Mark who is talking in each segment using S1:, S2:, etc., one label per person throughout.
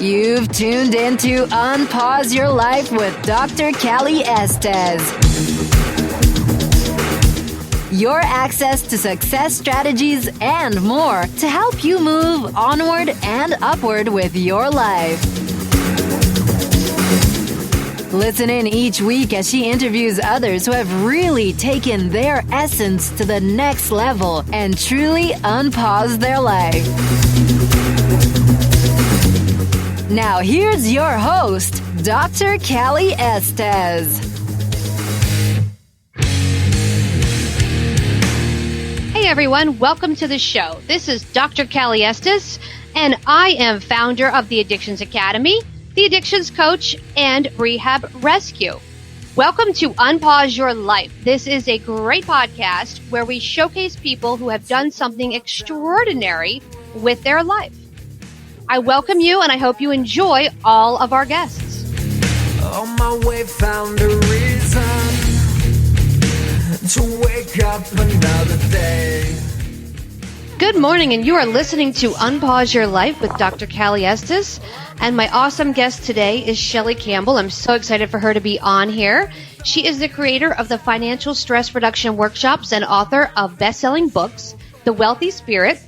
S1: You've tuned into Unpause Your Life with Dr. Chellie Estes. Your access to success strategies and more to help you move onward and upward with your life. Listen in each week as she interviews others who have really taken their essence to the next level and truly unpaused their life. Now here's your host, Dr. Chellie Estes.
S2: Hey everyone, welcome to the show. This is Dr. Chellie Estes, and I am founder of the Addictions Academy, the Addictions Coach, and Rehab Rescue. Welcome to Unpause Your Life. This is a great podcast where we showcase people who have done something extraordinary with their life. I welcome you, and I hope you enjoy all of our guests.
S3: On my way, found a reason to wake up another day.
S2: Good morning, and you are listening to Unpause Your Life with Dr. Chellie Estes. And my awesome guest today is Chellie Campbell. I'm so excited for her to be on here. She is the creator of the Financial Stress Reduction Workshops and author of best-selling books, The Wealthy Spirit,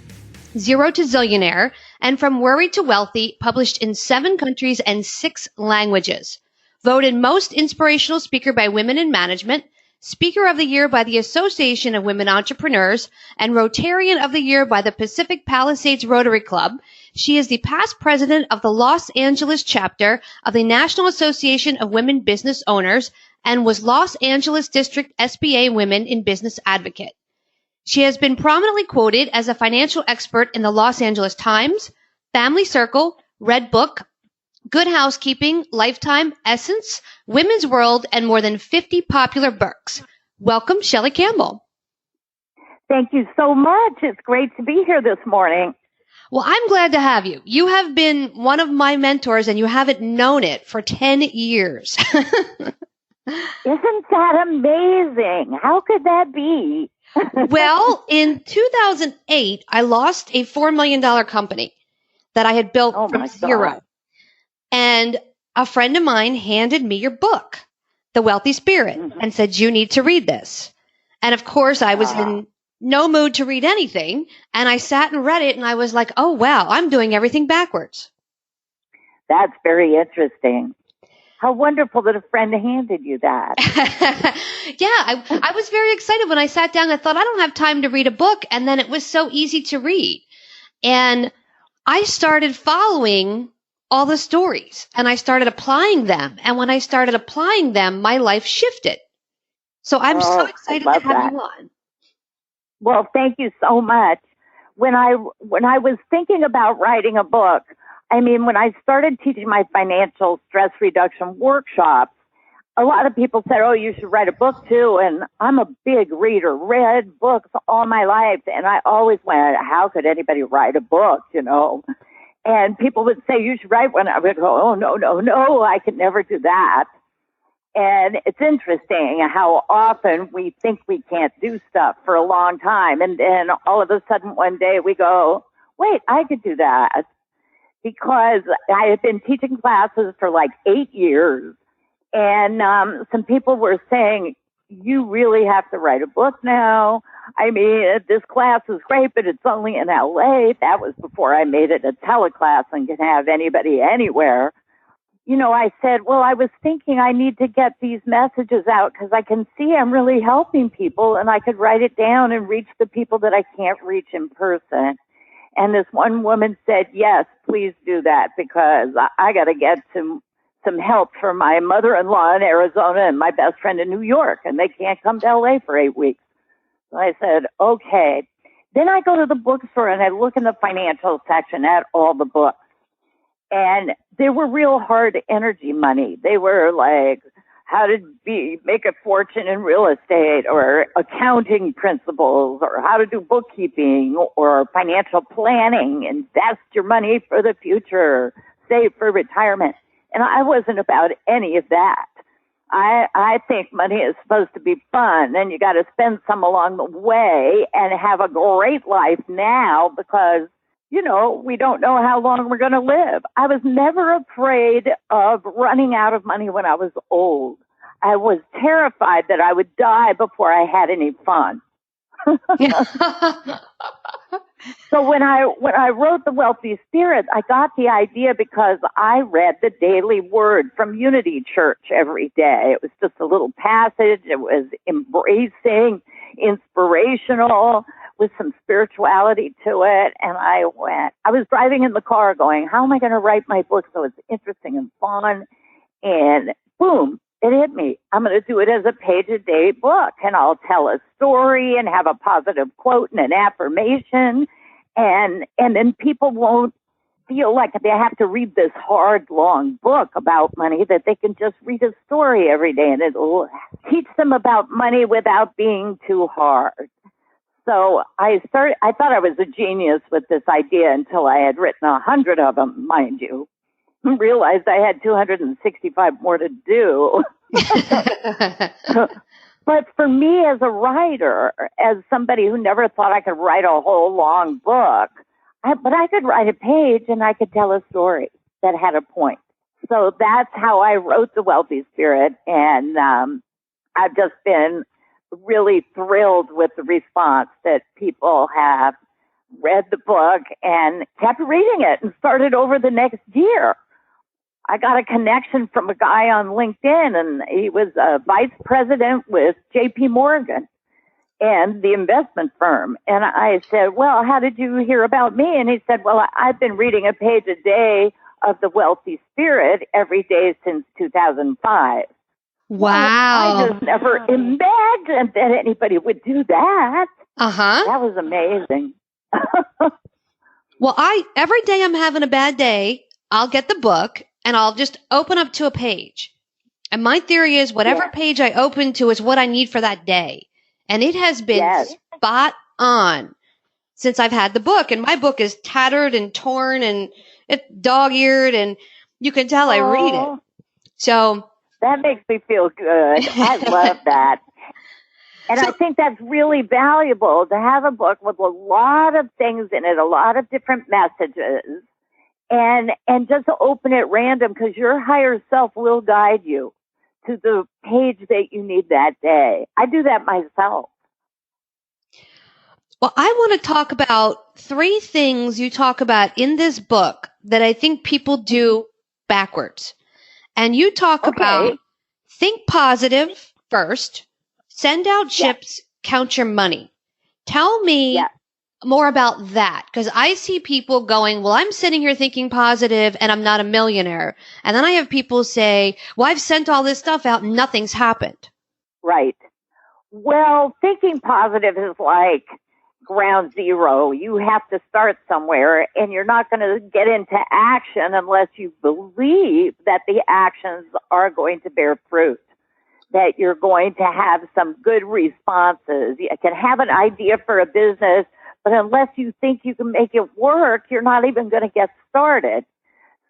S2: Zero to Zillionaire, and From Worry to Wealthy, published in 7 countries and 6 languages. Voted most inspirational speaker by Women in Management, Speaker of the Year by the Association of Women Entrepreneurs, and Rotarian of the Year by the Pacific Palisades Rotary Club. She is the past president of the Los Angeles chapter of the National Association of Women Business Owners and was Los Angeles District SBA Women in Business Advocate. She has been prominently quoted as a financial expert in the Los Angeles Times, Family Circle, Red Book, Good Housekeeping, Lifetime, Essence, Women's World, and more than 50 popular books. Welcome, Chellie Campbell.
S4: Thank you so much. It's great to be here this morning.
S2: Well, I'm glad to have you. You have been one of my mentors, and you haven't known it for 10 years.
S4: Isn't that amazing? How could that be?
S2: Well, in 2008, I lost a $4 million company that I had built from zero.
S4: God.
S2: And a friend of mine handed me your book, The Wealthy Spirit, and said, you need to read this. And of course, I was in no mood to read anything. And I sat and read it, and I was like, oh, wow, I'm doing everything backwards.
S4: That's very interesting. How wonderful that a friend handed you that.
S2: Yeah, I was very excited when I sat down. I thought, I don't have time to read a book. And then it was so easy to read. And I started following all the stories, and I started applying them. And when I started applying them, my life shifted. So I'm so excited to have you on.
S4: Well, thank you so much. When I was thinking about writing a book, when I started teaching my financial stress reduction workshops, a lot of people said, oh, you should write a book too. And I'm a big reader, read books all my life. And I always went, how could anybody write a book, And people would say, you should write one. I would go, oh, no, I could never do that. And it's interesting how often we think we can't do stuff for a long time. And then all of a sudden one day we go, wait, I could do that. Because I had been teaching classes for like 8 years. And some people were saying, you really have to write a book now. This class is great, but it's only in LA. That was before I made it a teleclass and can have anybody anywhere. I said, well, I was thinking I need to get these messages out because I can see I'm really helping people, and I could write it down and reach the people that I can't reach in person. And this one woman said, yes, please do that, because I got to get some help for my mother-in-law in Arizona and my best friend in New York, and they can't come to LA for 8 weeks. So I said, okay. Then I go to the bookstore and I look in the financial section at all the books. And they were real hard energy money. They were like how to make a fortune in real estate, or accounting principles, or how to do bookkeeping, or financial planning, invest your money for the future, save for retirement. And I wasn't about any of that. I think money is supposed to be fun, and you got to spend some along the way and have a great life now, because we don't know how long we're going to live. I was never afraid of running out of money when I was old. I was terrified that I would die before I had any fun. So when I wrote The Wealthy Spirit, I got the idea because I read the daily word from Unity Church every day. It was just a little passage. It was embracing, inspirational, with some spirituality to it. And I was driving in the car going, how am I going to write my book so it's interesting and fun? And boom, it hit me. I'm going to do it as a page-a-day book, and I'll tell a story and have a positive quote and an affirmation, and then people won't feel like they have to read this hard, long book about money, that they can just read a story every day, and it'll teach them about money without being too hard. So I thought I was a genius with this idea until I had written 100 of them, mind you. Realized I had 265 more to do. But for me as a writer, as somebody who never thought I could write a whole long book, but I could write a page and I could tell a story that had a point. So that's how I wrote The Wealthy Spirit. And I've just been really thrilled with the response that people have read the book and kept reading it and started over the next year. I got a connection from a guy on LinkedIn, and he was a vice president with JP Morgan and the investment firm. And I said, well, how did you hear about me? And he said, well, I've been reading a page a day of The Wealthy Spirit every day since 2005.
S2: Wow.
S4: I just never imagined that anybody would do that.
S2: Uh-huh.
S4: That was amazing.
S2: Well, every day I'm having a bad day, I'll get the book and I'll just open up to a page. And my theory is whatever page I open to is what I need for that day. And it has been spot on since I've had the book. And my book is tattered and torn and it's dog-eared, and you can tell I read it. So
S4: that makes me feel good. I love that. And I think that's really valuable to have a book with a lot of things in it, a lot of different messages, and just to open it random, because your higher self will guide you to the page that you need that day. I do that myself.
S2: Well, I want to talk about 3 things you talk about in this book that I think people do backwards. And you talk about think positive first, send out chips, count your money. Tell me more about that, because I see people going, well, I'm sitting here thinking positive and I'm not a millionaire. And then I have people say, well, I've sent all this stuff out and nothing's happened.
S4: Right. Well, thinking positive is like ground zero. You have to start somewhere, and you're not going to get into action unless you believe that the actions are going to bear fruit, that you're going to have some good responses. You can have an idea for a business, but unless you think you can make it work, you're not even going to get started.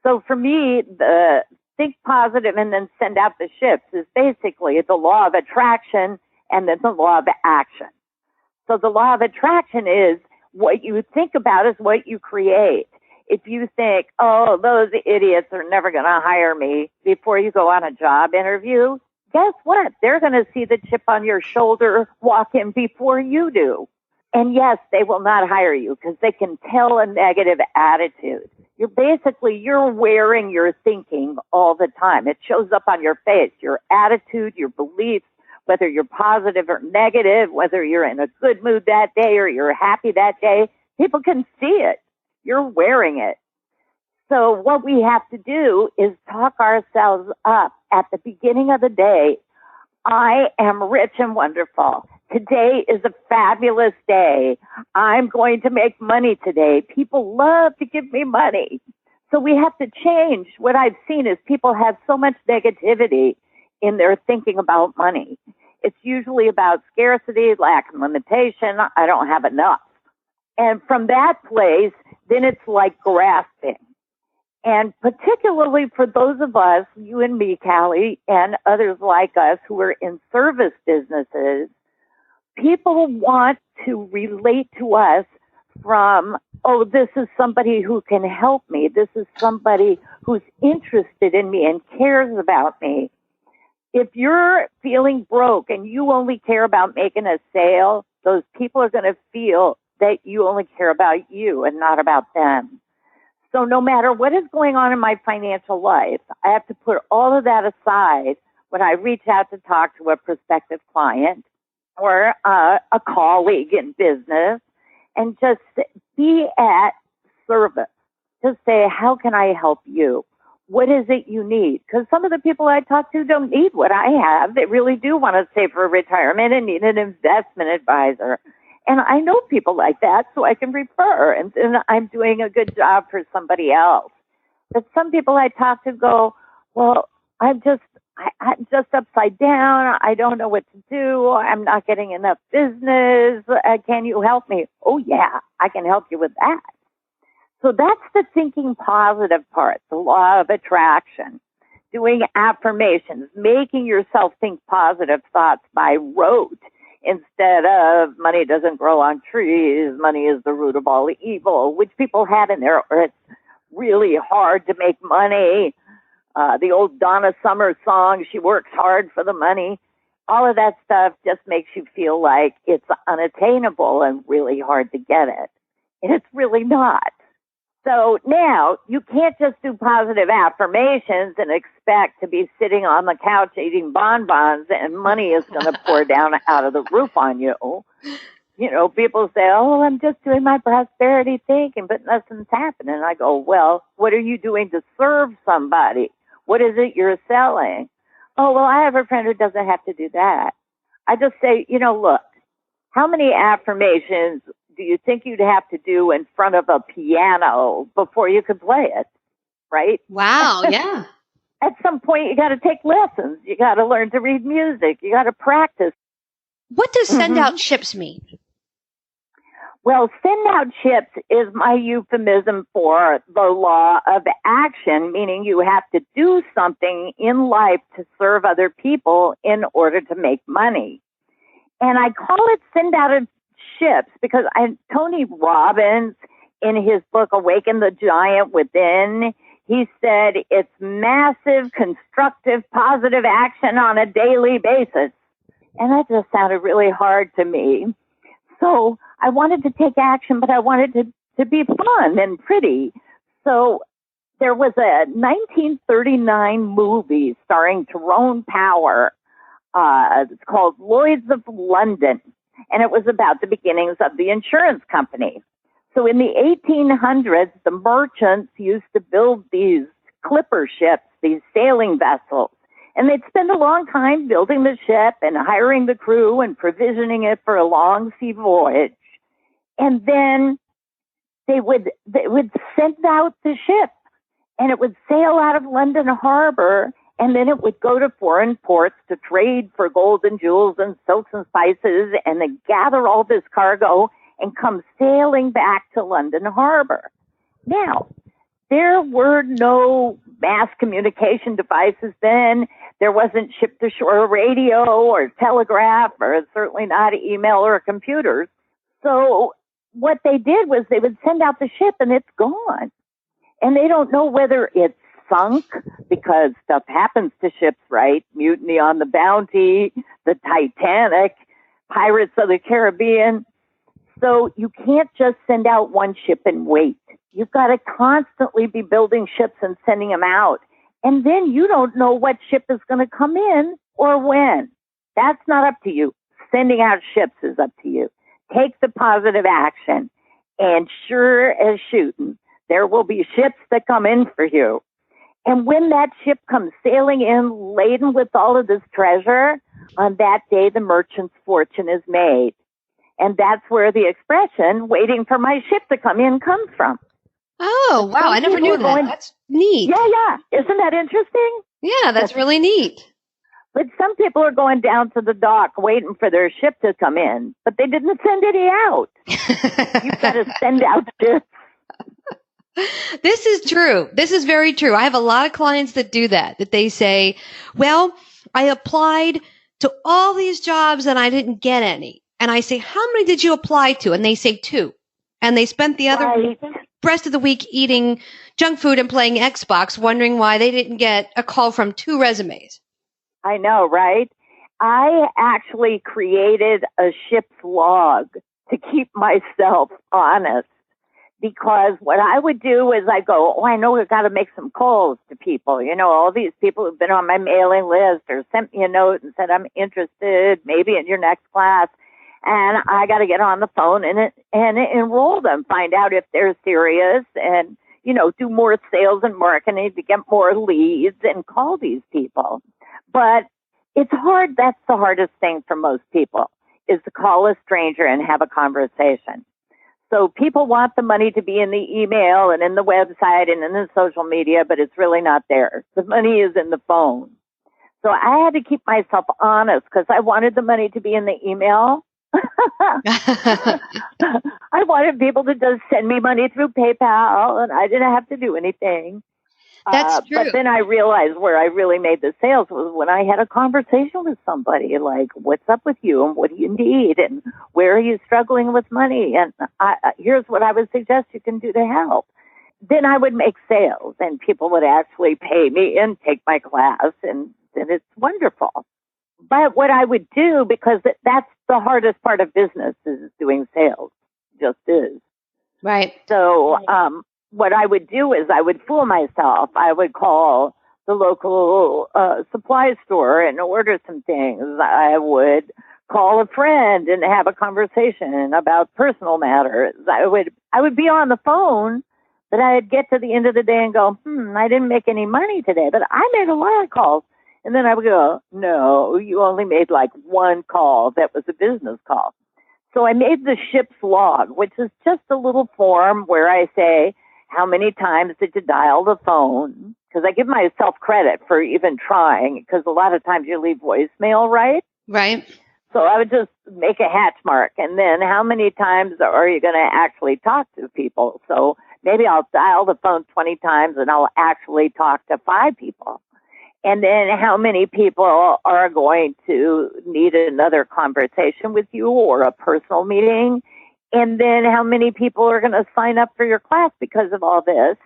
S4: So for me, the think positive and then send out the ships is basically the law of attraction and then the law of action. So the law of attraction is what you think about is what you create. If you think, oh, those idiots are never going to hire me before you go on a job interview, guess what? They're going to see the chip on your shoulder walk in before you do. And yes, they will not hire you because they can tell a negative attitude. You're wearing your thinking all the time. It shows up on your face, your attitude, your beliefs, whether you're positive or negative, whether you're in a good mood that day or you're happy that day. People can see it. You're wearing it. So what we have to do is talk ourselves up at the beginning of the day. I am rich and wonderful. Today is a fabulous day. I'm going to make money today. People love to give me money. So we have to change. What I've seen is people have so much negativity in their thinking about money. It's usually about scarcity, lack, and limitation. I don't have enough. And from that place, then it's like grasping. And particularly for those of us, you and me, Callie, and others like us who are in service businesses, people want to relate to us from, oh, this is somebody who can help me. This is somebody who's interested in me and cares about me. If you're feeling broke and you only care about making a sale, those people are going to feel that you only care about you and not about them. So no matter what is going on in my financial life, I have to put all of that aside when I reach out to talk to a prospective client or a colleague in business, and just be at service. Just say, how can I help you? What is it you need? Because some of the people I talk to don't need what I have. They really do want to save for retirement and need an investment advisor. And I know people like that, so I can refer, and then I'm doing a good job for somebody else. But some people I talk to go, well, I'm just upside down. I don't know what to do. I'm not getting enough business. Can you help me? Oh, yeah, I can help you with that. So that's the thinking positive part, the law of attraction. Doing affirmations, making yourself think positive thoughts by rote instead of money doesn't grow on trees, money is the root of all evil, which people have in there, or it's really hard to make money. The old Donna Summer song, she works hard for the money. All of that stuff just makes you feel like it's unattainable and really hard to get it. And it's really not. So now you can't just do positive affirmations and expect to be sitting on the couch eating bonbons and money is going to pour down out of the roof on you. You know, people say, oh, I'm just doing my prosperity thinking, but nothing's happening. I go, well, what are you doing to serve somebody? What is it you're selling? Oh, well, I have a friend who doesn't have to do that. I just say, you know, look, how many affirmations do you think you'd have to do in front of a piano before you could play it? Right?
S2: Wow. Yeah.
S4: At some point, you got to take lessons. You got to learn to read music. You got to practice.
S2: What does send out chips mean?
S4: Well, send out chips is my euphemism for the law of action, meaning you have to do something in life to serve other people in order to make money. And I call it send out of chips because Tony Robbins, in his book, Awaken the Giant Within, he said it's massive, constructive, positive action on a daily basis. And that just sounded really hard to me. So I wanted to take action, but I wanted to be fun and pretty. So there was a 1939 movie starring Tyrone Power. It's called Lloyd's of London, and it was about the beginnings of the insurance company. So in the 1800s, the merchants used to build these clipper ships, these sailing vessels. And they'd spend a long time building the ship and hiring the crew and provisioning it for a long sea voyage. And then they would send out the ship, and it would sail out of London Harbor, and then it would go to foreign ports to trade for gold and jewels and silks and spices, and then gather all this cargo and come sailing back to London Harbor. Now, there were no mass communication devices then. There wasn't ship-to-shore radio or telegraph, or certainly not email or computers. So what they did was they would send out the ship, and it's gone. And they don't know whether it's sunk, because stuff happens to ships, right? Mutiny on the Bounty, the Titanic, Pirates of the Caribbean. So you can't just send out one ship and wait. You've got to constantly be building ships and sending them out. And then you don't know what ship is going to come in or when. That's not up to you. Sending out ships is up to you. Take the positive action. And sure as shooting, there will be ships that come in for you. And when that ship comes sailing in laden with all of this treasure, on that day the merchant's fortune is made. And that's where the expression, waiting for my ship to come in, comes from.
S2: Oh, wow. I never knew that. That's neat.
S4: Yeah. Isn't that interesting?
S2: Yeah, that's really neat.
S4: But some people are going down to the dock waiting for their ship to come in, but they didn't send any out. You've got to send out ships.
S2: This is true. This is very true. I have a lot of clients that do that they say, well, I applied to all these jobs and I didn't get any. And I say, how many did you apply to? And they say 2. And they spent the other rest of the week eating junk food and playing Xbox, wondering why they didn't get a call from 2 resumes.
S4: I know, right? I actually created a ship's log to keep myself honest, because what I would do is I go, I know we've got to make some calls to people. You know, all these people who've been on my mailing list or sent me a note and said, I'm interested maybe in your next class. And I got to get on the phone and enroll them, find out if they're serious, and, you know, do more sales and marketing to get more leads and call these people. But it's hard. That's the hardest thing for most people, is to call a stranger and have a conversation. So people want the money to be in the email and in the website and in the social media, but it's really not there. The money is in the phone. So I had to keep myself honest because I wanted the money to be in the email. I wanted people to just send me money through PayPal, and I didn't have to do anything.
S2: That's true.
S4: But then I realized where I really made the sales was when I had a conversation with somebody, like, what's up with you and what do you need and where are you struggling with money? And here's what I would suggest you can do to help. Then I would make sales and people would actually pay me and take my class, and it's wonderful. But what I would do, because that's the hardest part of business, is doing sales. Just is.
S2: Right.
S4: So, what I would do is I would fool myself. I would call the local supply store and order some things. I would call a friend and have a conversation about personal matters. I would be on the phone, but I'd get to the end of the day and go, I didn't make any money today, but I made a lot of calls. And then I would go, no, you only made like one call that was a business call. So I made the ship's log, which is just a little form where I say, how many times did you dial the phone? Because I give myself credit for even trying, because a lot of times you leave voicemail, right?
S2: Right.
S4: So I would just make a hatch mark. And then how many times are you going to actually talk to people? So maybe I'll dial the phone 20 times and I'll actually talk to 5 people. And then how many people are going to need another conversation with you or a personal meeting? And then how many people are going to sign up for your class because of all this?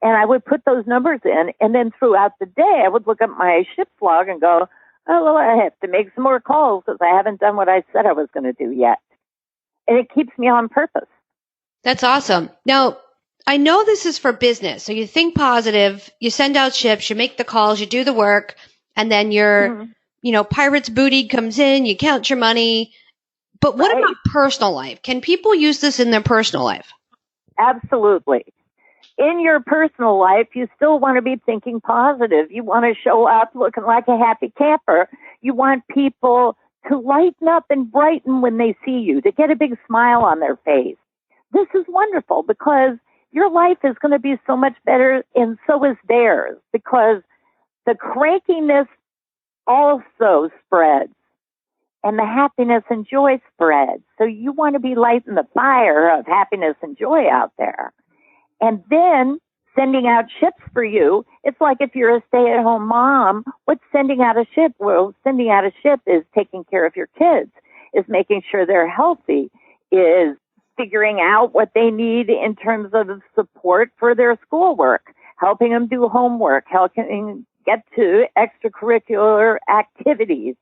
S4: And I would put those numbers in. And then throughout the day, I would look at my ship's log and go, oh, well, I have to make some more calls because I haven't done what I said I was going to do yet. And it keeps me on purpose. That's
S2: awesome. Now, I know this is for business. So you think positive, you send out ships, you make the calls, you do the work, and then your, pirate's booty comes in, you count your money. But what about personal life? Can people use this in their personal life?
S4: Absolutely. In your personal life, you still want to be thinking positive. You want to show up looking like a happy camper. You want people to lighten up and brighten when they see you, to get a big smile on their face. This is wonderful because your life is going to be so much better, and so is theirs, because the crankiness also spreads. And the happiness and joy spread. So you want to be lighting the fire of happiness and joy out there. And then sending out ships for you, it's like if you're a stay-at-home mom, what's sending out a ship? Well, sending out a ship is taking care of your kids, is making sure they're healthy, is figuring out what they need in terms of support for their schoolwork, helping them do homework, helping them get to extracurricular activities.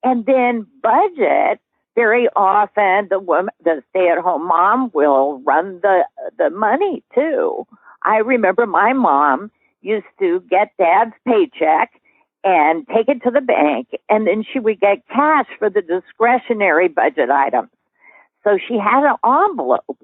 S4: And then budget. Very often, the stay-at-home mom will run the money too. I remember my mom used to get Dad's paycheck and take it to the bank, and then she would get cash for the discretionary budget items. So she had an envelope,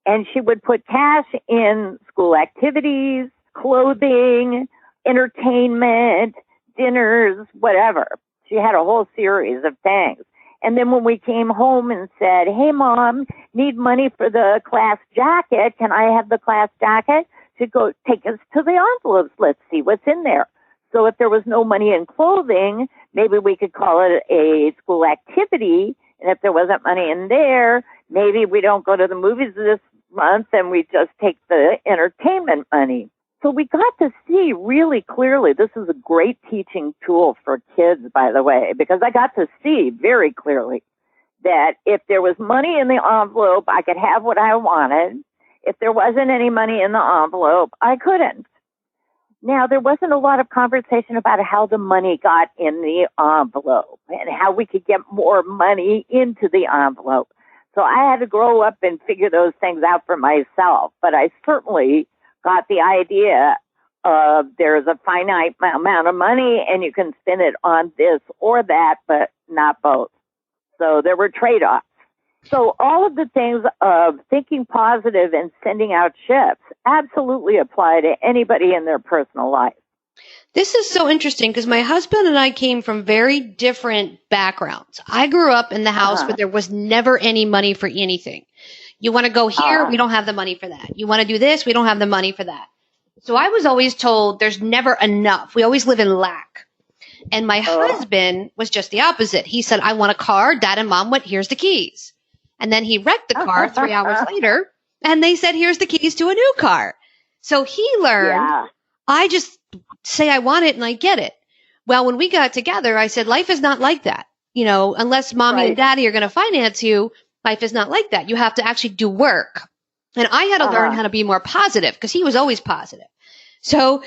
S4: and she would put cash in school activities, clothing, entertainment, dinners, whatever. She had a whole series of things. And then when we came home and said, hey, Mom, need money for the class jacket. Can I have the class jacket? She'd go, take us to the envelopes. Let's see what's in there. So if there was no money in clothing, maybe we could call it a school activity. And if there wasn't money in there, maybe we don't go to the movies this month and we just take the entertainment money. So we got to see really clearly, this is a great teaching tool for kids, by the way, because I got to see very clearly that if there was money in the envelope, I could have what I wanted. If there wasn't any money in the envelope, I couldn't. Now, there wasn't a lot of conversation about how the money got in the envelope and how we could get more money into the envelope. So I had to grow up and figure those things out for myself. But I certainly got the idea of there's a finite amount of money and you can spend it on this or that, but not both. So there were trade-offs. So all of the things of thinking positive and sending out ships absolutely apply to anybody in their personal life.
S2: This is so interesting because my husband and I came from very different backgrounds. I grew up in the house where there was never any money for anything. You want to go here, we don't have the money for that. You want to do this, we don't have the money for that. So I was always told there's never enough. We always live in lack. And my husband was just the opposite. He said, I want a car. Dad and Mom went, here's the keys. And then he wrecked the car 3 hours later, and they said, here's the keys to a new car. So he learned, I just say I want it and I get it. Well, when we got together, I said, life is not like that. You know, unless Mommy and Daddy are going to finance you, life is not like that. You have to actually do work. And I had to learn how to be more positive because he was always positive. So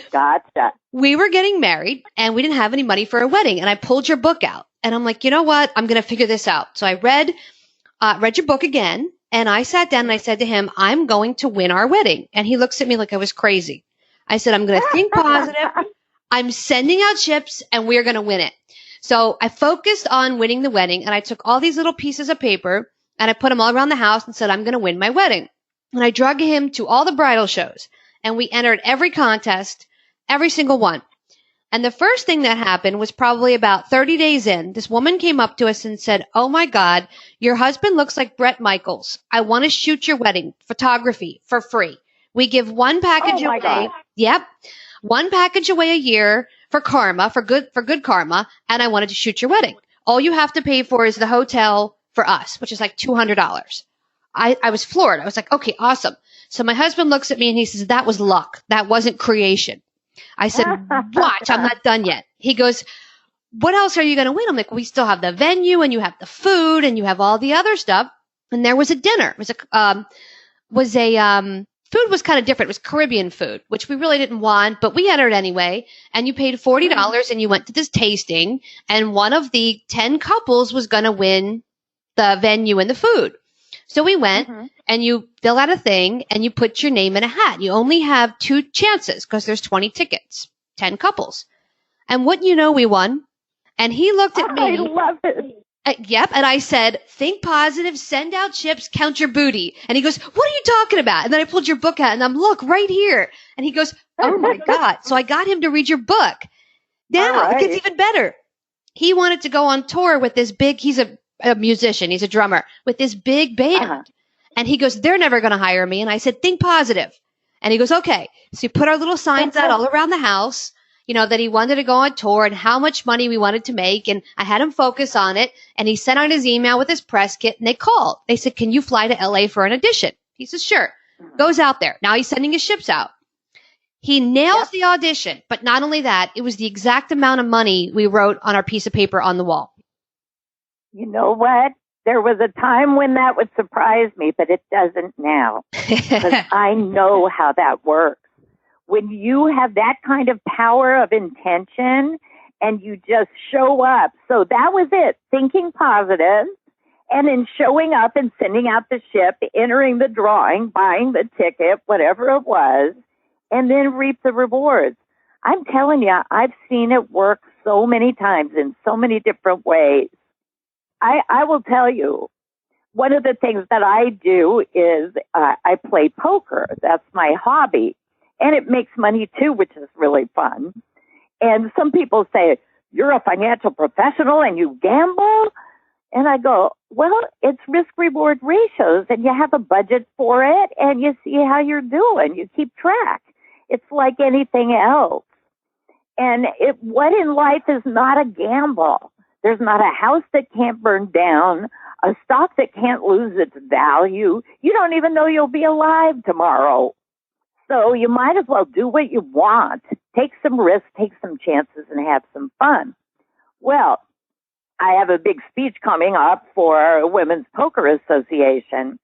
S2: we were getting married and we didn't have any money for a wedding. And I pulled your book out and I'm like, you know what? I'm going to figure this out. So I read your book again, and I sat down and I said to him, I'm going to win our wedding. And he looks at me like I was crazy. I said, I'm going to think positive. I'm sending out ships, and we're going to win it. So I focused on winning the wedding, and I took all these little pieces of paper, and I put them all around the house and said, I'm going to win my wedding. And I drug him to all the bridal shows, and we entered every contest, every single one. And the first thing that happened was probably about 30 days in. This woman came up to us and said, oh my God, your husband looks like Bret Michaels. I want to shoot your wedding, photography for free. We give one package away. God. Yep. One package away a year for karma, for good karma. And I wanted to shoot your wedding. All you have to pay for is the hotel for us, which is like $200. I was floored. I was like, okay, awesome. So my husband looks at me and he says, that was luck. That wasn't creation. I said, watch, I'm not done yet. He goes, what else are you going to win? I'm like, we still have the venue and you have the food and you have all the other stuff. And there was a dinner. It was food was kind of different. It was Caribbean food, which we really didn't want, but we entered anyway. And you paid $40 and you went to this tasting. And one of the 10 couples was going to win the venue and the food. So we went and you fill out a thing and you put your name in a hat. You only have 2 chances because there's 20 tickets, 10 couples. And wouldn't you know, we won. And he looked at me.
S4: I love it.
S2: Yep. And I said, think positive, send out ships, count your booty. And he goes, what are you talking about? And then I pulled your book out and I'm, look, right here. And he goes, oh my God. So I got him to read your book. Now it gets even better. He wanted to go on tour with this big, he's a musician, he's a drummer, with this big band. And he goes, they're never going to hire me. And I said, think positive. And he goes, okay. So he put our little signs out all around the house, you know, that he wanted to go on tour and how much money we wanted to make. And I had him focus on it. And he sent out his email with his press kit and they called. They said, can you fly to LA for an audition? He says, sure. Goes out there. Now he's sending his ships out. He nails the audition. But not only that, it was the exact amount of money we wrote on our piece of paper on the wall.
S4: You know what? There was a time when that would surprise me, but it doesn't now. Because I know how that works. When you have that kind of power of intention and you just show up. So that was it. Thinking positive and then showing up and sending out the ship, entering the drawing, buying the ticket, whatever it was, and then reap the rewards. I'm telling you, I've seen it work so many times in so many different ways. I will tell you, one of the things that I do is I play poker. That's my hobby. And it makes money too, which is really fun. And some people say, you're a financial professional and you gamble? And I go, well, it's risk-reward ratios and you have a budget for it and you see how you're doing. You keep track. It's like anything else. And what in life is not a gamble? There's not a house that can't burn down, a stock that can't lose its value. You don't even know you'll be alive tomorrow. So you might as well do what you want. Take some risks, take some chances, and have some fun. Well, I have a big speech coming up for Women's Poker Association.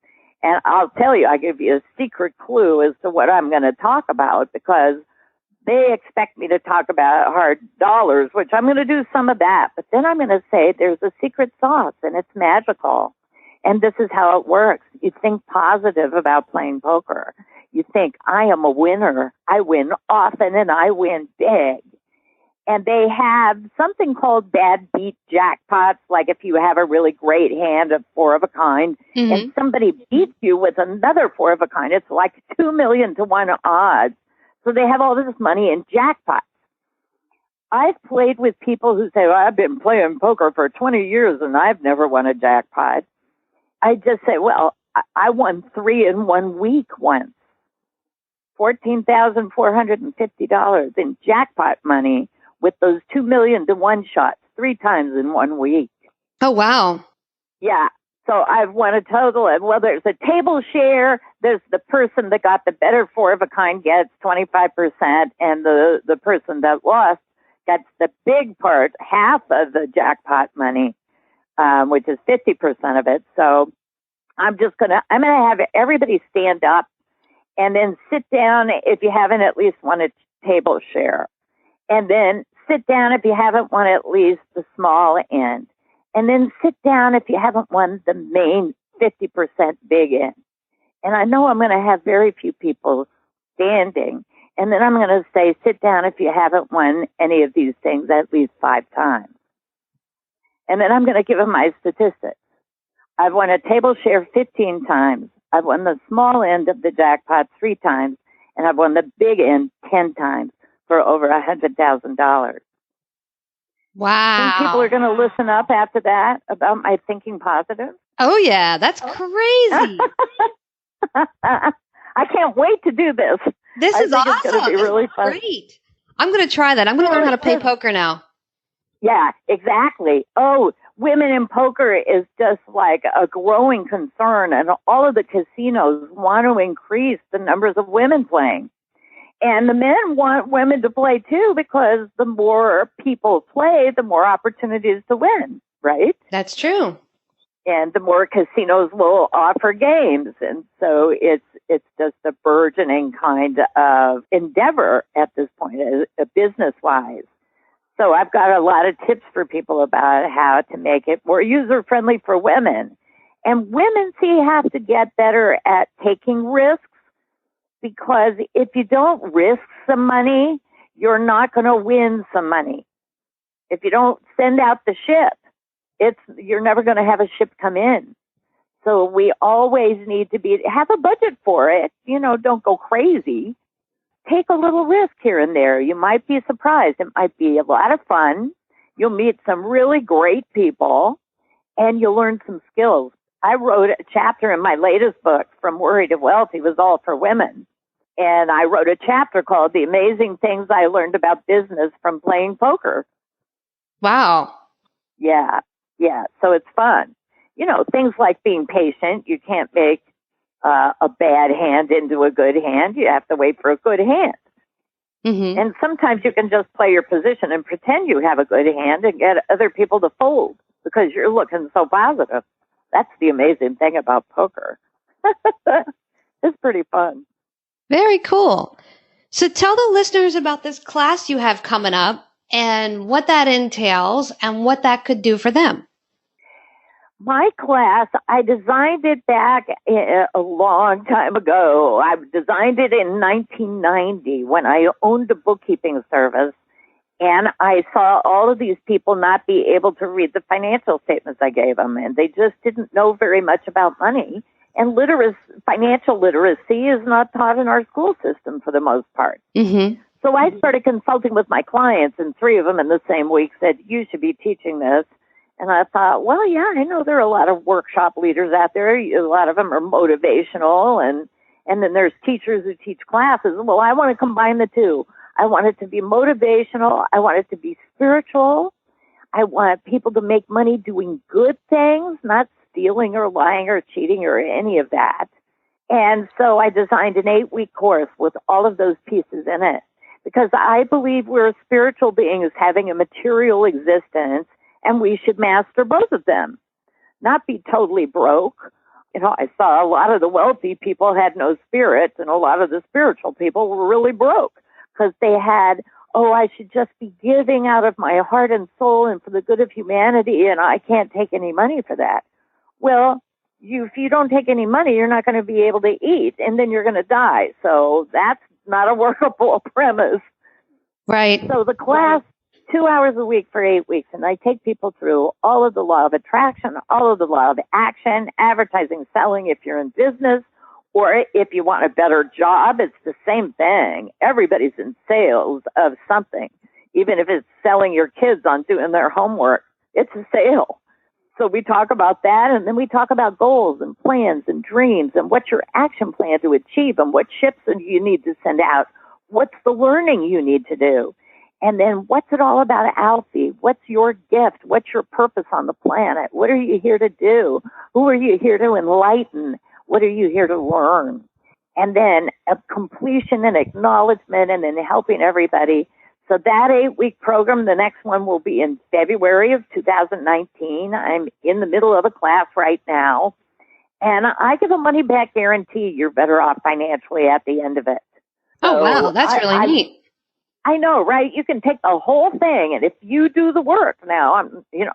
S4: And I'll tell you, I give you a secret clue as to what I'm going to talk about, because they expect me to talk about hard dollars, which I'm going to do some of that. But then I'm going to say there's a secret sauce, and it's magical. And this is how it works. You think positive about playing poker. You think, I am a winner. I win often, and I win big. And they have something called bad beat jackpots, like if you have a really great hand of four of a kind, and somebody beats you with another four of a kind, it's like 2 million to 1 odds. So they have all this money in jackpots. I've played with people who say, well, I've been playing poker for 20 years and I've never won a jackpot. I just say, well, I won 3 in 1 week once. $14,450 in jackpot money with those 2 million to 1 shots 3 times in 1 week.
S2: Oh, wow.
S4: Yeah. So I've won a total of, well, there's a table share. There's the person that got the better four of a kind gets 25%, and the person that lost gets the big part, half of the jackpot money, which is 50% of it. So I'm gonna have everybody stand up and then sit down if you haven't at least won a table share. And then sit down if you haven't won at least the small end. And then sit down if you haven't won the main 50% big end. And I know I'm going to have very few people standing. And then I'm going to say, sit down if you haven't won any of these things at least 5 times. And then I'm going to give them my statistics. I've won a table share 15 times. I've won the small end of the jackpot 3 times. And I've won the big end 10 times for over $100,000.
S2: Wow.
S4: Think people are going to listen up after that about my thinking positive?
S2: Oh, yeah. That's crazy.
S4: I can't wait to do this.
S2: This is awesome.
S4: It's going to be really fun.
S2: Great. I'm going to try that. I'm going to learn how to play poker now.
S4: Yeah, exactly. Oh, women in poker is just like a growing concern, and all of the casinos want to increase the numbers of women playing. And the men want women to play too, because the more people play, the more opportunities to win, right?
S2: That's true.
S4: And the more casinos will offer games. And so it's just a burgeoning kind of endeavor at this point, business-wise. So I've got a lot of tips for people about how to make it more user-friendly for women. And women, have to get better at taking risks, because if you don't risk some money, you're not going to win some money. If you don't send out the ship, you're never going to have a ship come in. So we always need to have a budget for it. Don't go crazy. Take a little risk here and there. You might be surprised. It might be a lot of fun. You'll meet some really great people, and you'll learn some skills. I wrote a chapter in my latest book, From Worry to Wealthy, was all for women. And I wrote a chapter called The Amazing Things I Learned About Business from Playing Poker.
S2: Wow.
S4: Yeah. So it's fun. Things like being patient. You can't make a bad hand into a good hand. You have to wait for a good hand.
S2: Mm-hmm.
S4: And sometimes you can just play your position and pretend you have a good hand and get other people to fold because you're looking so positive. That's the amazing thing about poker. It's pretty fun.
S2: Very cool. So tell the listeners about this class you have coming up and what that entails and what that could do for them.
S4: My class, I designed it back a long time ago. I designed it in 1990 when I owned a bookkeeping service, and I saw all of these people not be able to read the financial statements I gave them, and they just didn't know very much about money. And financial literacy is not taught in our school system for the most part.
S2: Mm-hmm.
S4: So I started consulting with my clients, and 3 of them in the same week said, you should be teaching this. And I thought, well, yeah, I know there are a lot of workshop leaders out there. A lot of them are motivational, and then there's teachers who teach classes. Well, I want to combine the two. I want it to be motivational. I want it to be spiritual. I want people to make money doing good things, not stealing or lying or cheating or any of that. And so I designed an 8-week course with all of those pieces in it, because I believe we're spiritual beings having a material existence, and we should master both of them, not be totally broke. I saw a lot of the wealthy people had no spirit, and a lot of the spiritual people were really broke because they had, I should just be giving out of my heart and soul and for the good of humanity, and I can't take any money for that. Well, if you don't take any money, you're not going to be able to eat, and then you're going to die. So that's not a workable premise.
S2: Right.
S4: So the class, 2 hours a week for 8 weeks, and I take people through all of the law of attraction, all of the law of action, advertising, selling if you're in business, or if you want a better job, it's the same thing. Everybody's in sales of something. Even if it's selling your kids on doing their homework, it's a sale. So we talk about that, and then we talk about goals and plans and dreams and what's your action plan to achieve and what ships you need to send out. What's the learning you need to do? And then what's it all about, Alfie? What's your gift? What's your purpose on the planet? What are you here to do? Who are you here to enlighten? What are you here to learn? And then a completion and acknowledgement, and then helping everybody. So that 8-week program, the next one will be in February of 2019. I'm in the middle of a class right now. And I give a money-back guarantee you're better off financially at the end of it.
S2: Oh, wow. That's really neat.
S4: I know, right? You can take the whole thing, and if you do the work now,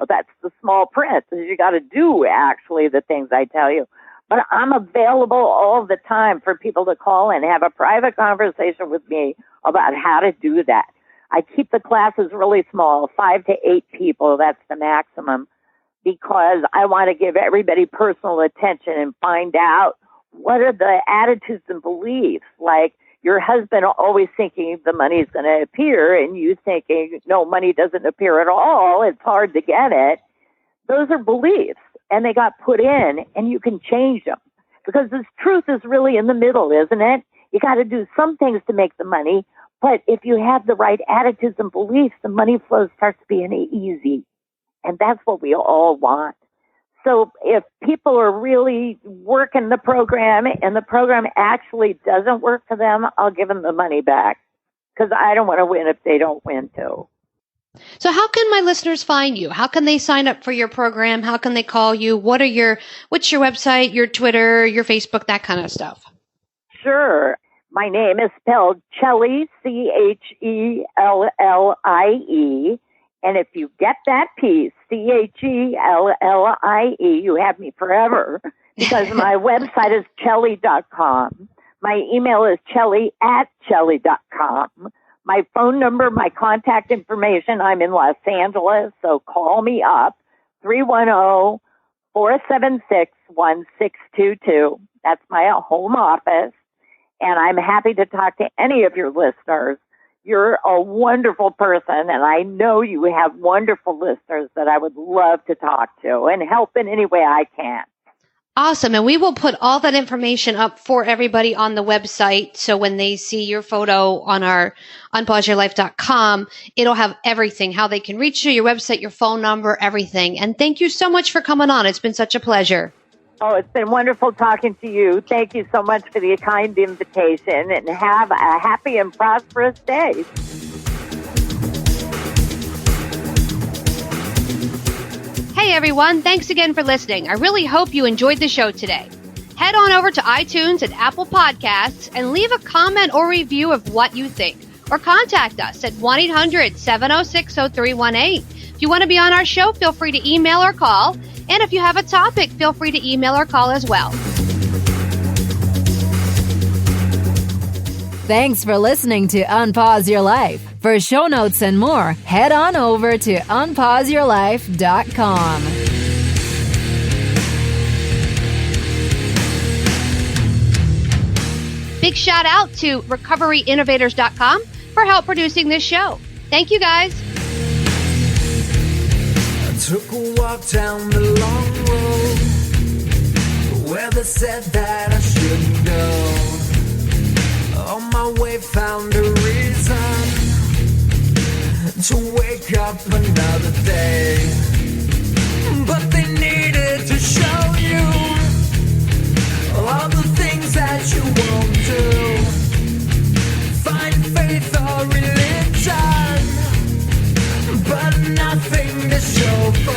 S4: that's the small print. You got to do, actually, the things I tell you. But I'm available all the time for people to call and have a private conversation with me about how to do that. I keep the classes really small, 5 to 8 people. That's the maximum, because I want to give everybody personal attention and find out what are the attitudes and beliefs. Like your husband always thinking the money's going to appear and you thinking, no, money doesn't appear at all. It's hard to get it. Those are beliefs, and they got put in, and you can change them, because this truth is really in the middle, isn't it? You got to do some things to make the money. But if you have the right attitudes and beliefs, the money flow starts being easy. And that's what we all want. So if people are really working the program and the program actually doesn't work for them, I'll give them the money back, because I don't want to win if they don't win too.
S2: So how can my listeners find you? How can they sign up for your program? How can they call you? What's your website, your Twitter, your Facebook, that kind of stuff?
S4: Sure. My name is spelled Chellie, Chellie. And if you get that piece, Chellie, you have me forever, because my website is Chellie.com. My email is Chellie@Chellie.com. My phone number, my contact information, I'm in Los Angeles, so call me up, 310-476-1622. That's my home office. And I'm happy to talk to any of your listeners. You're a wonderful person, and I know you have wonderful listeners that I would love to talk to and help in any way I can.
S2: Awesome. And we will put all that information up for everybody on the website. So when they see your photo on our unpauseyourlife.com, it'll have everything, how they can reach you, your website, your phone number, everything. And thank you so much for coming on. It's been such a pleasure.
S4: Oh, it's been wonderful talking to you. Thank you so much for the kind invitation, and have a happy and prosperous day.
S2: Hey everyone, thanks again for listening. I really hope you enjoyed the show today. Head on over to iTunes and Apple Podcasts and leave a comment or review of what you think. Or contact us at 1-800-706-0318. If you want to be on our show, feel free to email or call. And if you have a topic, feel free to email or call as well.
S1: Thanks for listening to Unpause Your Life. For show notes and more, head on over to unpauseyourlife.com.
S2: Big shout out to recoveryinnovators.com for help producing this show. Thank you guys.
S3: I took a walk down the long road where they said that I shouldn't go. On my way found a reason to wake up another day, but they needed to show you all the things that you won't do. Find faith or religion, but nothing to show for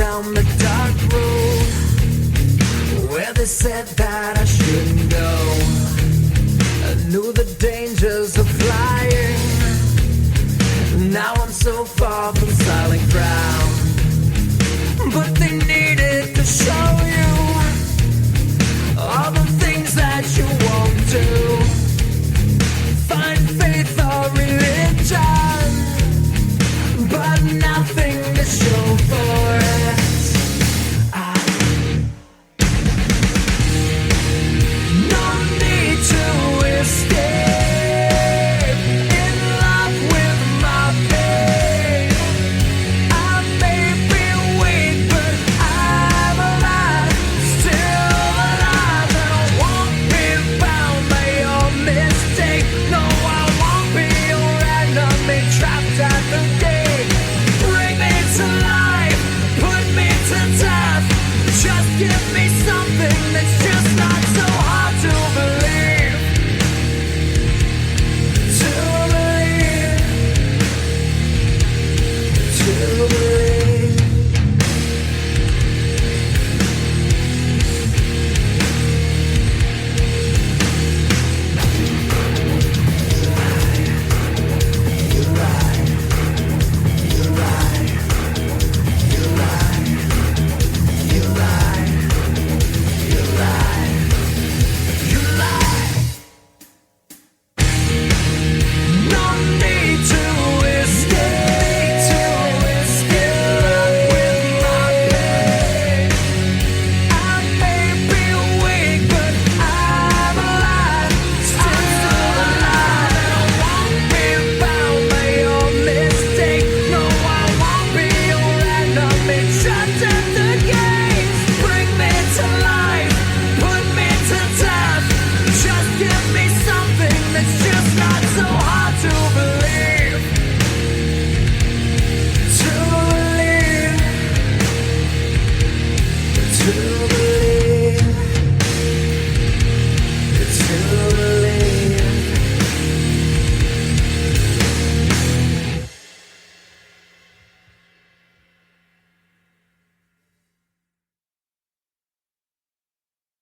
S3: down the dark road where they said that I shouldn't go. I knew the dangers of flying. Now I'm so far from solid ground. But they needed to show you all the things that you won't do. Find faith or religion, but nothing to show for it. No need to escape in love with my pain. I may be weak, but I'm alive, still alive, and I won't be bound by your mistake. No, I won't be your enemy, trapped at the gate. Bring me to life, put me to death. Just give me something that's